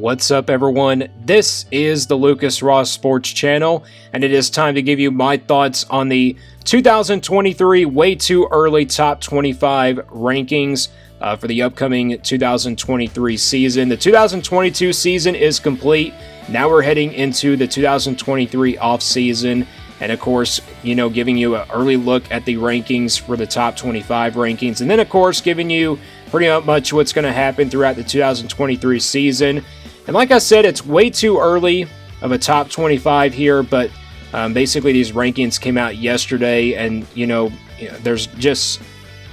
What's up, everyone? This is the Lucas Ross Sports Channel, and it is time to give you my thoughts on the 2023 way too early top 25 rankings for the upcoming 2023 season. The 2022 season is complete. Now we're heading into the 2023 off season, and of course, giving you an early look at the rankings for the top 25 rankings, and then of course giving you pretty much what's going to happen throughout the 2023 season. And like I said, it's way too early of a top 25 here, but basically these rankings came out yesterday, and there's just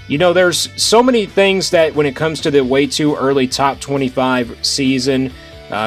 there's so many things that when it comes to the way too early top 25 season,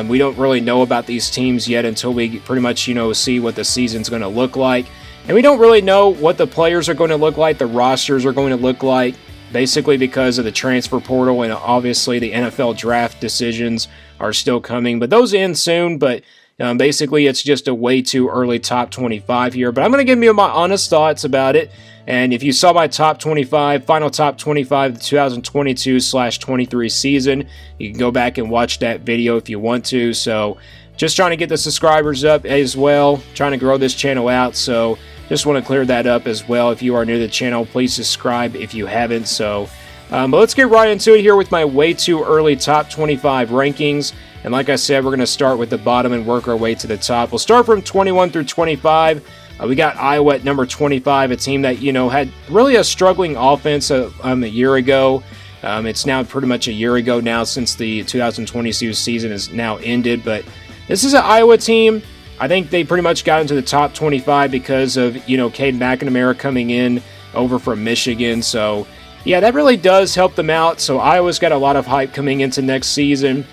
we don't really know about these teams yet until we pretty much see what the season's going to look like, and we don't really know what the players are going to look like, the rosters are going to look like, basically because of the transfer portal, and obviously the NFL draft decisions are still coming, but those end soon. But basically it's just a way too early top 25 here, but I'm going to give you my honest thoughts about it. And if you saw my top 25, final top 25 of the 2022/23 season, you can go back and watch that video if you want to. So just trying to get the subscribers up as well, trying to grow this channel out, so just want to clear that up as well. If you are new to the channel, please subscribe if you haven't. So but let's get right into it here with my way too early top 25 rankings. And like I said, we're going to start with the bottom and work our way to the top. We'll start from 21 through 25. We got Iowa at number 25, a team that, had really a struggling offense a year ago. It's now pretty much a year ago now since the 2022 season is now ended. But this is an Iowa team. I think they pretty much got into the top 25 because of, Cade McNamara coming in over from Michigan. So, yeah, that really does help them out. So Iowa's got a lot of hype coming into next season.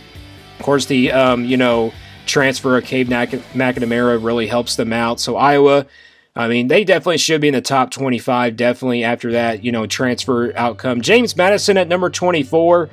Of course, the, transfer of Cade McNamara really helps them out. So Iowa, they definitely should be in the top 25, definitely after that, transfer outcome. James Madison at number 24.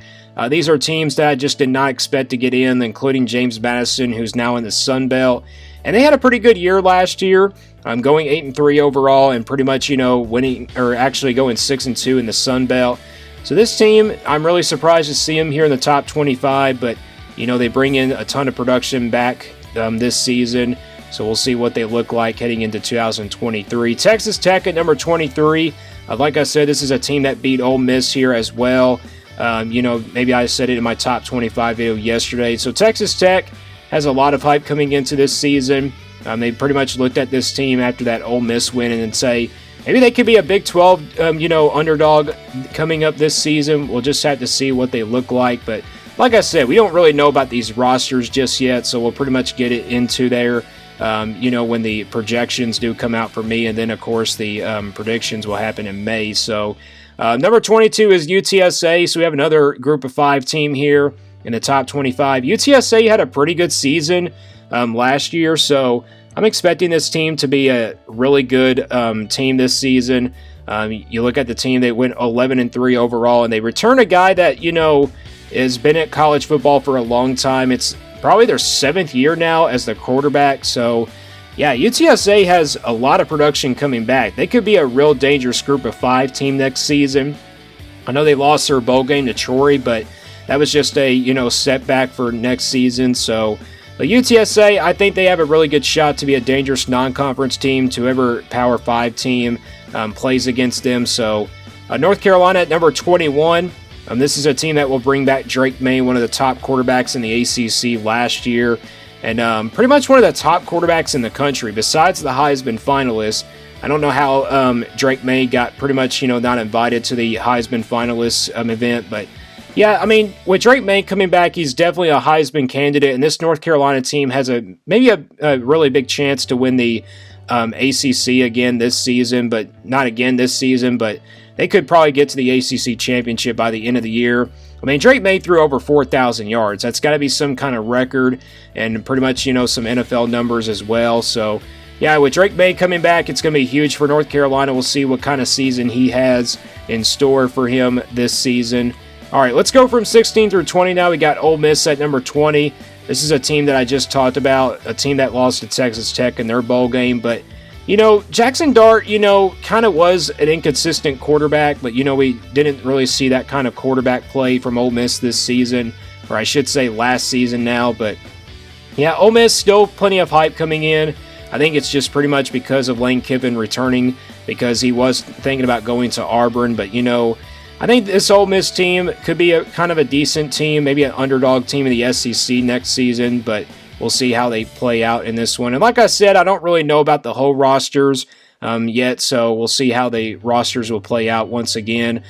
These are teams that I just did not expect to get in, including James Madison, who's now in the Sun Belt. And they had a pretty good year last year, going 8-3 overall, and pretty much, winning, or actually going 6-2 in the Sun Belt. So this team, I'm really surprised to see them here in the top 25, but they bring in a ton of production back this season, so we'll see what they look like heading into 2023. Texas Tech at number 23. Like I said, this is a team that beat Ole Miss here as well. Maybe I said it in my top 25 video yesterday. So Texas Tech has a lot of hype coming into this season. They pretty much looked at this team after that Ole Miss win and say, maybe they could be a Big 12, underdog coming up this season. We'll just have to see what they look like. But like I said, we don't really know about these rosters just yet, so we'll pretty much get it into there, when the projections do come out for me. And then, of course, the predictions will happen in May. So number 22 is UTSA. So we have another group of 5 team here in the top 25. UTSA had a pretty good season last year, so I'm expecting this team to be a really good team this season. You look at the team, they went 11-3 overall, and they return a guy that, has been at college football for a long time. It's probably their 7th year now as the quarterback. So, yeah, UTSA has a lot of production coming back. They could be a real dangerous group of 5 team next season. I know they lost their bowl game to Troy, but that was just a, setback for next season. So, but UTSA, I think they have a really good shot to be a dangerous non-conference team to whoever Power 5 team plays against them. So, North Carolina at number 21. This is a team that will bring back Drake May, one of the top quarterbacks in the ACC last year, and pretty much one of the top quarterbacks in the country, besides the Heisman finalists. I don't know how Drake May got pretty much, not invited to the Heisman finalists event, but yeah, with Drake May coming back, he's definitely a Heisman candidate, and this North Carolina team has maybe a really big chance to win the ACC again this season, but not again this season, but they could probably get to the ACC championship by the end of the year. Drake May threw over 4,000 yards. That's got to be some kind of record, and pretty much, some NFL numbers as well. So, yeah, with Drake May coming back, it's going to be huge for North Carolina. We'll see what kind of season he has in store for him this season. All right, let's go from 16 through 20 now. We got Ole Miss at number 20. This is a team that I just talked about, a team that lost to Texas Tech in their bowl game, but Jackson Dart, kind of was an inconsistent quarterback, but, we didn't really see that kind of quarterback play from Ole Miss this season. or I should say last season now. But yeah, Ole Miss still plenty of hype coming in. I think it's just pretty much because of Lane Kiffin returning, because he was thinking about going to Auburn. But, I think this Ole Miss team could be a kind of a decent team, maybe an underdog team in the SEC next season, but we'll see how they play out in this one. And like I said, I don't really know about the whole rosters yet, so we'll see how the rosters will play out once again.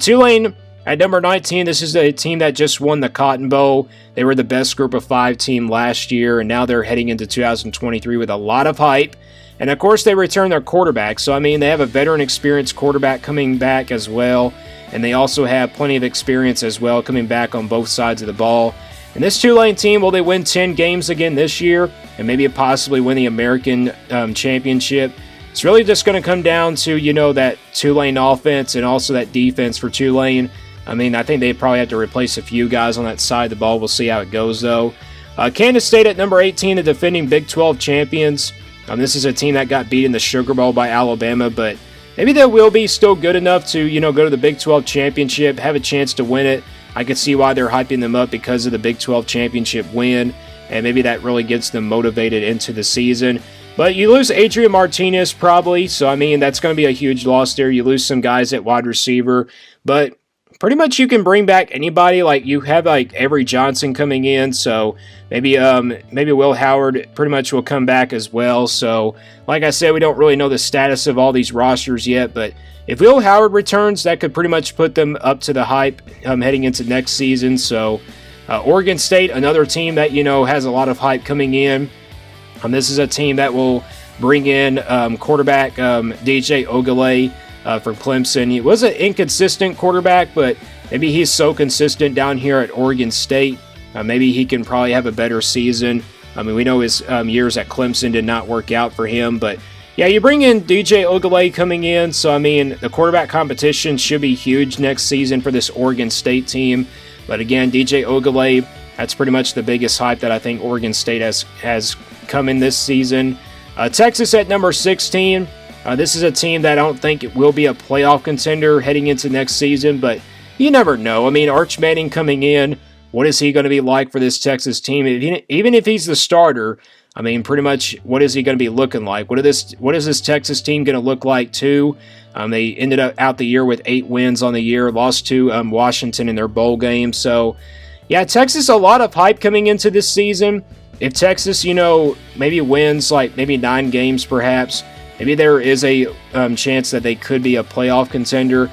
Tulane at number 19, this is a team that just won the Cotton Bowl. They were the best group of 5 team last year, and now they're heading into 2023 with a lot of hype. And of course, they return their quarterback. So, I mean, they have a veteran experienced quarterback coming back as well. And they also have plenty of experience as well coming back on both sides of the ball. And this Tulane team, will they win 10 games again this year and maybe possibly win the American Championship? It's really just going to come down to, that Tulane offense and also that defense for Tulane. I mean, I think they probably have to replace a few guys on that side of the ball. We'll see how it goes, though. Kansas State at number 18, the defending Big 12 champions. This is a team that got beat in the Sugar Bowl by Alabama, but maybe they will be still good enough to, go to the Big 12 championship, have a chance to win it. I could see why they're hyping them up because of the Big 12 championship win, and maybe that really gets them motivated into the season. But you lose Adrian Martinez probably, so I mean, that's going to be a huge loss there. You lose some guys at wide receiver, but pretty much you can bring back anybody. Like, you have like Avery Johnson coming in, so maybe Will Howard pretty much will come back as well. So like I said, we don't really know the status of all these rosters yet, but if Will Howard returns, that could pretty much put them up to the hype heading into next season. So Oregon State, another team that has a lot of hype coming in. This is a team that will bring in quarterback DJ Ogilvy from Clemson. He was an inconsistent quarterback, but maybe he's so consistent down here at Oregon State. Maybe he can probably have a better season. I mean, we know his years at Clemson did not work out for him, but yeah, you bring in DJ Ogilvy coming in, so I mean, the quarterback competition should be huge next season for this Oregon State team. But again, DJ Ogilvy, that's pretty much the biggest hype that I think Oregon State has come in this season. Texas at number 16. This is a team that I don't think it will be a playoff contender heading into next season, but you never know. I mean, Arch Manning coming in, what is he going to be like for this Texas team? Even if he's the starter, I mean, pretty much what is he going to be looking like? What is this Texas team going to look like too? They ended up out the year with 8 wins on the year, lost to Washington in their bowl game. So, yeah, Texas, a lot of hype coming into this season. If Texas, maybe wins like maybe 9 games perhaps, maybe there is a chance that they could be a playoff contender.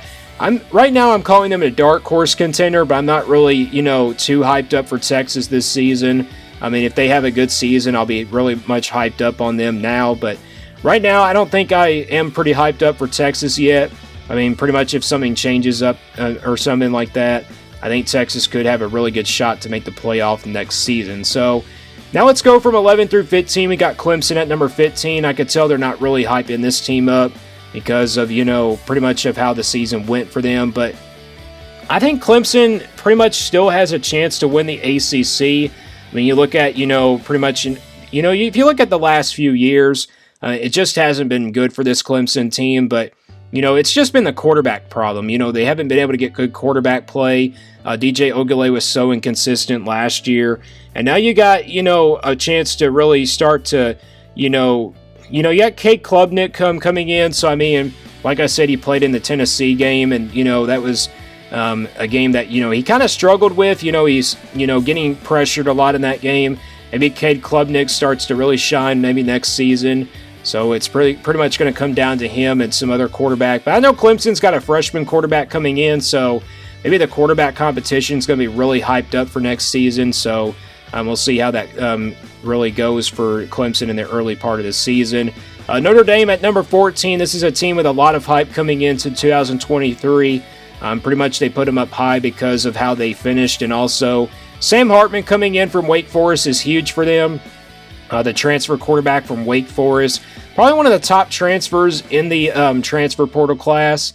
Right now I'm calling them a dark horse contender, but I'm not really, too hyped up for Texas this season. I mean, if they have a good season, I'll be really much hyped up on them now. But right now, I don't think I am pretty hyped up for Texas yet. I mean, pretty much if something changes up or something like that, I think Texas could have a really good shot to make the playoff next season. So now let's go from 11 through 15. We got Clemson at number 15. I could tell they're not really hyping this team up because of, pretty much of how the season went for them. But I think Clemson pretty much still has a chance to win the ACC. I mean, you look at, pretty much, if you look at the last few years, it just hasn't been good for this Clemson team. But, it's just been the quarterback problem. They haven't been able to get good quarterback play. DJ Ogilvy was so inconsistent last year. And now you got, a chance to really start to, you got Kate Klubnik coming in. So, I mean, like I said, he played in the Tennessee game, and, that was a game that, he kind of struggled with. He's, getting pressured a lot in that game. Maybe Cade Klubnik starts to really shine maybe next season. So it's pretty much going to come down to him and some other quarterback. But I know Clemson's got a freshman quarterback coming in, so maybe the quarterback competition is going to be really hyped up for next season. So we'll see how that really goes for Clemson in the early part of the season. Notre Dame at number 14. This is a team with a lot of hype coming into 2023. Pretty much they put them up high because of how they finished, and also Sam Hartman coming in from Wake Forest is huge for them. The transfer quarterback from Wake Forest, probably one of the top transfers in the transfer portal class.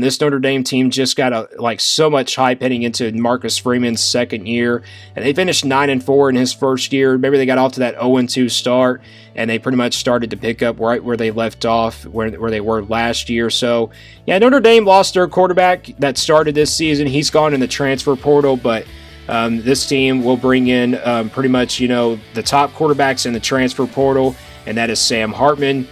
This Notre Dame team just got so much hype heading into Marcus Freeman's second year, and they finished 9-4 in his first year. Maybe they got off to that 0-2 start, and they pretty much started to pick up right where they left off, where they were last year. So, yeah, Notre Dame lost their quarterback that started this season. He's gone in the transfer portal, but This team will bring in pretty much, the top quarterbacks in the transfer portal, and that is Sam Hartman.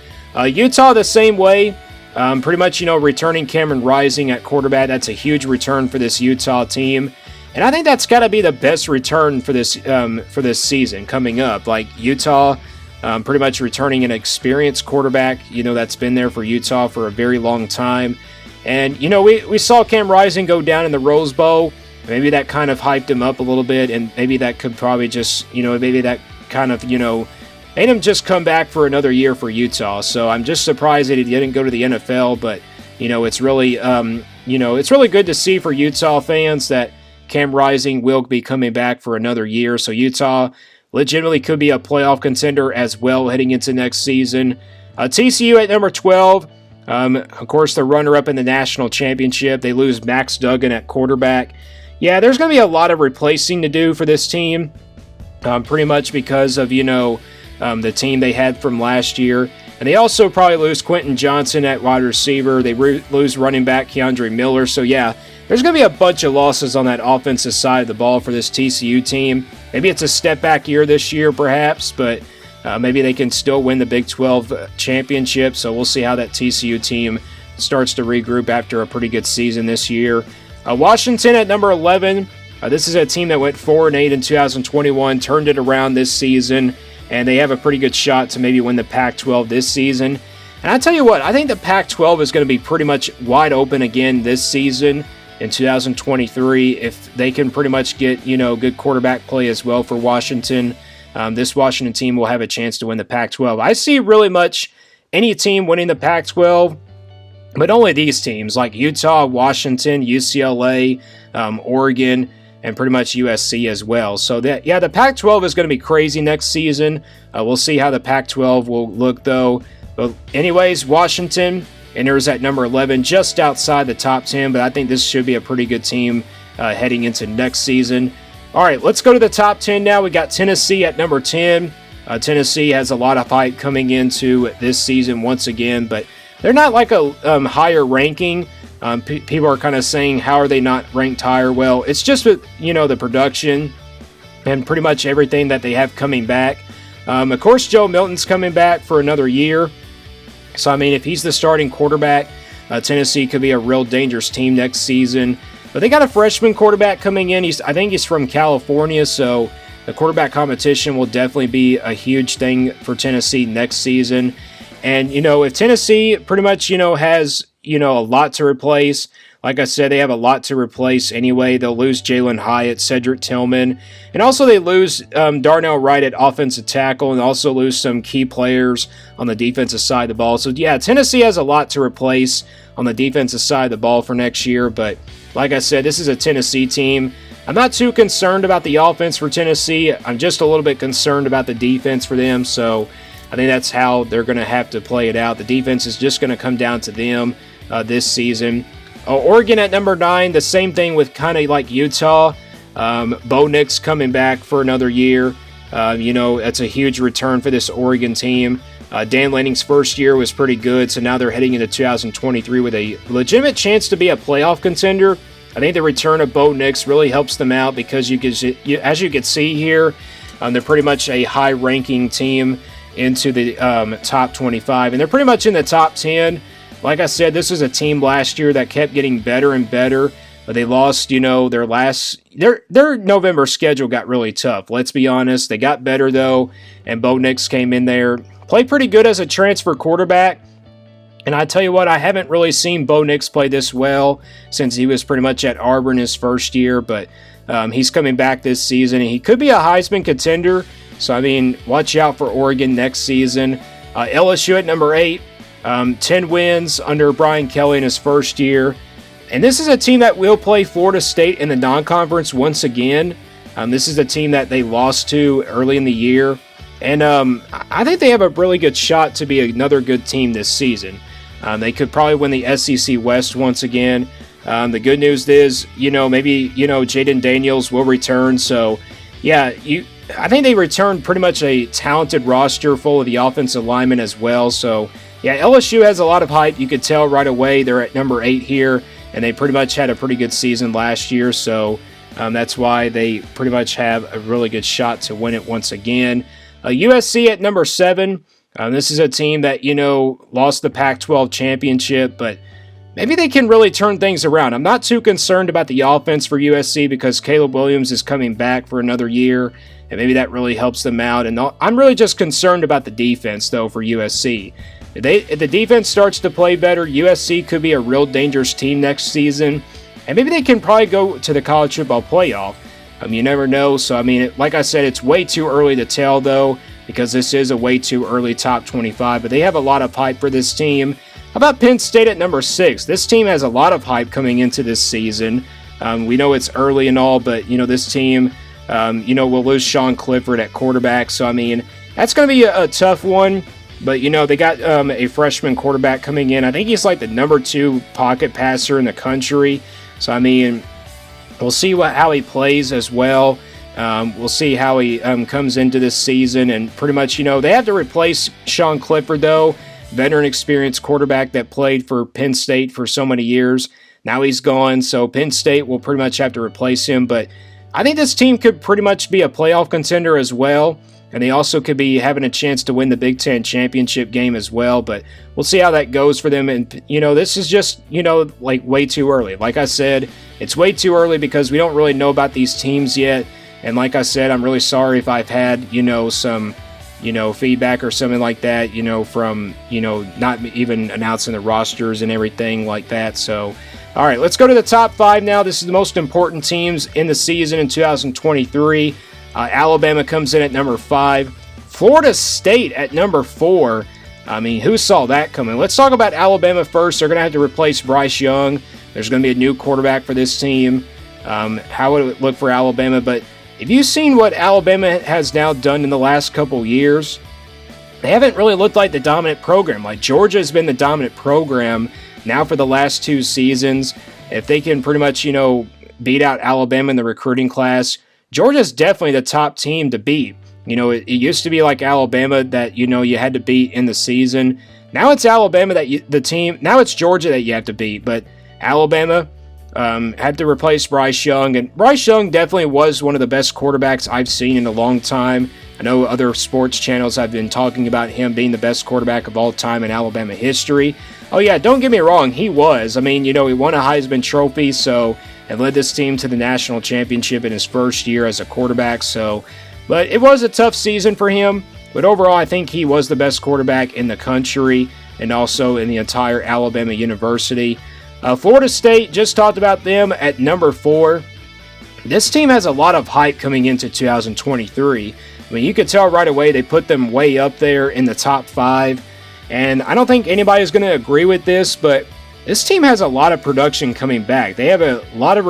Utah the same way. Pretty much, returning Cameron Rising at quarterback. That's a huge return for this Utah team. And I think that's got to be the best return for this season coming up. Like Utah, pretty much returning an experienced quarterback, that's been there for Utah for a very long time. And, we saw Cam Rising go down in the Rose Bowl. Maybe that kind of hyped him up a little bit, and maybe that could probably just, maybe that kind of, made him just come back for another year for Utah. So I'm just surprised that he didn't go to the NFL, but, it's really, it's really good to see for Utah fans that Cam Rising will be coming back for another year. So Utah legitimately could be a playoff contender as well heading into next season. TCU at number 12. Of course, the runner-up in the national championship. They lose Max Duggan at quarterback. Yeah, there's going to be a lot of replacing to do for this team. Pretty much because of, the team they had from last year. And they also probably lose Quentin Johnson at wide receiver. They lose running back Keandre Miller. So, yeah, there's going to be a bunch of losses on that offensive side of the ball for this TCU team. Maybe it's a step-back year this year, perhaps, but maybe they can still win the Big 12 championship. So we'll see how that TCU team starts to regroup after a pretty good season this year. Washington at number 11. This is a team that went 4-8 in 2021, turned it around this season, and they have a pretty good shot to maybe win the Pac-12 this season. And I tell you what, I think the Pac-12 is going to be pretty much wide open again this season in 2023 if they can pretty much get, good quarterback play as well for Washington. This Washington team will have a chance to win the Pac-12. I see really much any team winning the Pac-12, but only these teams like Utah, Washington, UCLA, Oregon, and pretty much USC as well. So the Pac-12 is going to be crazy next season. We'll see how the Pac-12 will look though. But anyways, Washington enters at number 11, just outside the top 10, but I think this should be a pretty good team heading into next season. All right, let's go to the top 10 now. We got Tennessee at number 10. Tennessee has a lot of hype coming into this season once again, but they're not like a higher ranking. People are kind of saying, how are they not ranked higher? Well, it's just with, the production and pretty much everything that they have coming back. Of course, Joe Milton's coming back for another year. So, I mean, if he's the starting quarterback, Tennessee could be a real dangerous team next season. But they got a freshman quarterback coming in. I think he's from California, so the quarterback competition will definitely be a huge thing for Tennessee next season. And, if Tennessee pretty much, has, a lot to replace, like I said, they have a lot to replace anyway. They'll lose Jalen Hyatt, Cedric Tillman, and also they lose Darnell Wright at offensive tackle and also lose some key players on the defensive side of the ball. So, yeah, Tennessee has a lot to replace on the defensive side of the ball for next year. But like I said, this is a Tennessee team. I'm not too concerned about the offense for Tennessee. I'm just a little bit concerned about the defense for them. So I think that's how they're going to have to play it out. The defense is just going to come down to them this season. Oregon at number 9, the same thing with kind of like Utah. Bo Nix coming back for another year. That's a huge return for this Oregon team. Dan Lanning's first year was pretty good, so now they're heading into 2023 with a legitimate chance to be a playoff contender. I think the return of Bo Nix really helps them out because as you can see here, they're pretty much a high-ranking team into the top 25, and they're pretty much in the top 10. Like I said, this was a team last year that kept getting better and better, but they lost, their November schedule got really tough. Let's be honest. They got better, though, and Bo Nix came in there, played pretty good as a transfer quarterback. And I tell you what, I haven't really seen Bo Nix play this well since he was pretty much at Auburn his first year, but he's coming back this season, and he could be a Heisman contender. So, I mean, watch out for Oregon next season. LSU at number 8. 10 wins under Brian Kelly in his first year. And this is a team that will play Florida State in the non-conference once again. This is a team that they lost to early in the year. And I think they have a really good shot to be another good team this season. They could probably win the SEC West once again. The good news is, maybe, Jaden Daniels will return. So, yeah, I think they returned pretty much a talented roster full of the offensive linemen as well. So, yeah, LSU has a lot of hype. You could tell right away they're at number 8 here, and they pretty much had a pretty good season last year. So, That's why they pretty much have a really good shot to win it once again. USC at number 7. This is a team that, lost the Pac-12 championship, but maybe they can really turn things around. I'm not too concerned about the offense for USC because Caleb Williams is coming back for another year, and maybe that really helps them out. And I'm really just concerned about the defense, though, for USC. If the defense starts to play better, USC could be a real dangerous team next season, and maybe they can probably go to the college football playoff. You never know. So, like I said, it's way too early to tell, though, because this is a way too early top 25, but they have a lot of hype for this team. How about Penn State at number 6? This team has a lot of hype coming into this season. We know it's early and all, but, this team, will lose Sean Clifford at quarterback. So, that's going to be a tough one. But, they got a freshman quarterback coming in. I think he's like the number 2 pocket passer in the country. So, we'll see how he plays as well. We'll see how he comes into this season. And pretty much, they have to replace Sean Clifford, though. Veteran experienced quarterback that played for Penn State for so many years. Now he's gone, so Penn State will pretty much have to replace him. But I think this team could pretty much be a playoff contender as well. And they also could be having a chance to win the Big Ten championship game as well. But we'll see how that goes for them. And, this is just, like way too early. Like I said, it's way too early because we don't really know about these teams yet. And like I said, I'm really sorry if I've had, some, feedback or something like that, from, not even announcing the rosters and everything like that. So, all right, let's go to the top 5 now. This is the most important teams in the season in 2023. Alabama comes in at number 5. Florida State at number 4. Who saw that coming? Let's talk about Alabama first. They're going to have to replace Bryce Young. There's going to be a new quarterback for this team. How would it look for Alabama? But if you've seen what Alabama has now done in the last couple years, they haven't really looked like the dominant program. Like Georgia has been the dominant program now for the last 2 seasons. If they can pretty much, beat out Alabama in the recruiting class, Georgia's definitely the top team to beat. It used to be like Alabama that, you had to beat in the season. Now it's Alabama now it's Georgia that you have to beat. But Alabama had to replace Bryce Young. And Bryce Young definitely was one of the best quarterbacks I've seen in a long time. I know other sports channels have been talking about him being the best quarterback of all time in Alabama history. Oh yeah, don't get me wrong, he was. He won a Heisman Trophy, and led this team to the national championship in his first year as a quarterback. But it was a tough season for him. But overall, I think he was the best quarterback in the country and also in the entire Alabama University. Florida State, just talked about them at number 4. This team has a lot of hype coming into 2023. You could tell right away they put them way up there in the top 5. And I don't think anybody's going to agree with this, but this team has a lot of production coming back. They have a lot of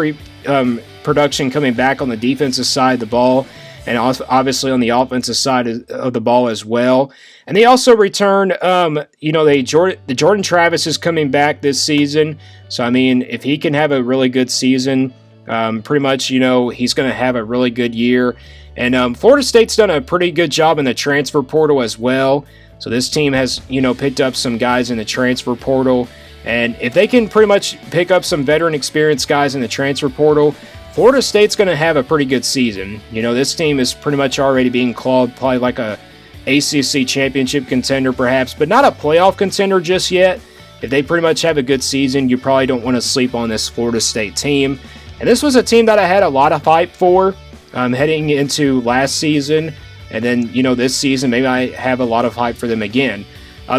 production coming back on the defensive side of the ball and obviously on the offensive side of the ball as well. And they also return, the Jordan Travis is coming back this season. So, if he can have a really good season, pretty much, he's going to have a really good year. And Florida State's done a pretty good job in the transfer portal as well. So this team has, picked up some guys in the transfer portal. And if they can pretty much pick up some veteran experienced guys in the transfer portal, Florida State's going to have a pretty good season. This team is pretty much already being called probably like a ACC championship contender perhaps, but not a playoff contender just yet. If they pretty much have a good season, you probably don't want to sleep on this Florida State team. And this was a team that I had a lot of hype for heading into last season. And then, this season, maybe I have a lot of hype for them again.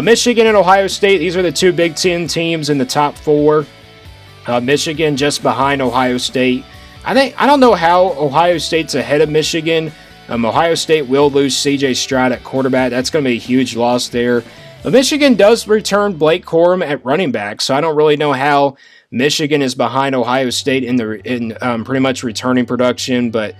Michigan and Ohio State, these are the 2 Big Ten teams in the top 4. Michigan just behind Ohio State. I don't know how Ohio State's ahead of Michigan. Ohio State will lose C.J. Stroud at quarterback. That's going to be a huge loss there. But Michigan does return Blake Corum at running back, so I don't really know how Michigan is behind Ohio State in pretty much returning production. But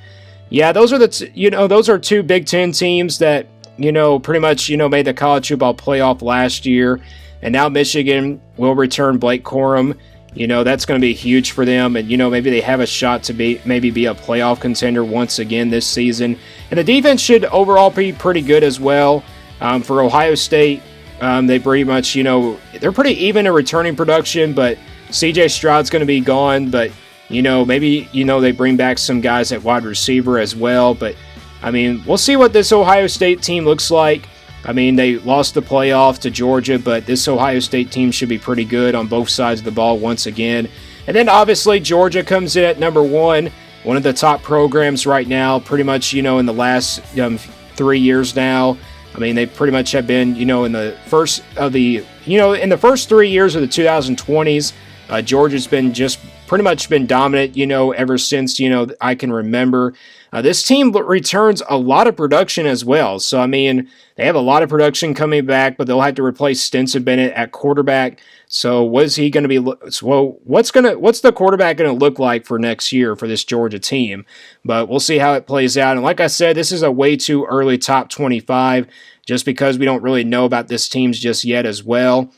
yeah, those are those are 2 Big Ten teams that pretty much made the college football playoff last year, and now Michigan will return Blake Corum. That's going to be huge for them, and maybe they have a shot to be a playoff contender once again this season. And the defense should overall be pretty good as well. For Ohio State, they pretty much they're pretty even in returning production, but C.J. Stroud's going to be gone. But Maybe, they bring back some guys at wide receiver as well. But, I mean, we'll see what this Ohio State team looks like. I mean, they lost the playoff to Georgia, but this Ohio State team should be pretty good on both sides of the ball once again. And then, obviously, Georgia comes in at number one of the top programs right now, pretty much, in the last 3 years now. I mean, they pretty much have been, in the first 3 years of the 2020s, Georgia's been just pretty much been dominant, ever since, I can remember. This team returns a lot of production as well. So, I mean, they have a lot of production coming back, but they'll have to replace Stetson Bennett at quarterback. So, what is he going to be? Well, what's the quarterback going to look like for next year for this Georgia team? But we'll see how it plays out. And like I said, this is a way too early top 25 just because we don't really know about this teams just yet as well.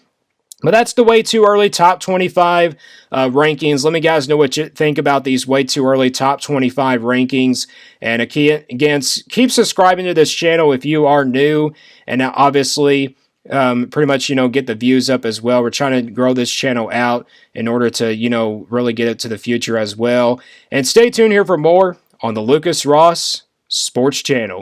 But that's the way too early top 25 rankings. Let me guys know what you think about these way too early top 25 rankings. And again, keep subscribing to this channel if you are new. And now obviously, pretty much, get the views up as well. We're trying to grow this channel out in order to, really get it to the future as well. And stay tuned here for more on the Lucas Ross Sports Channel.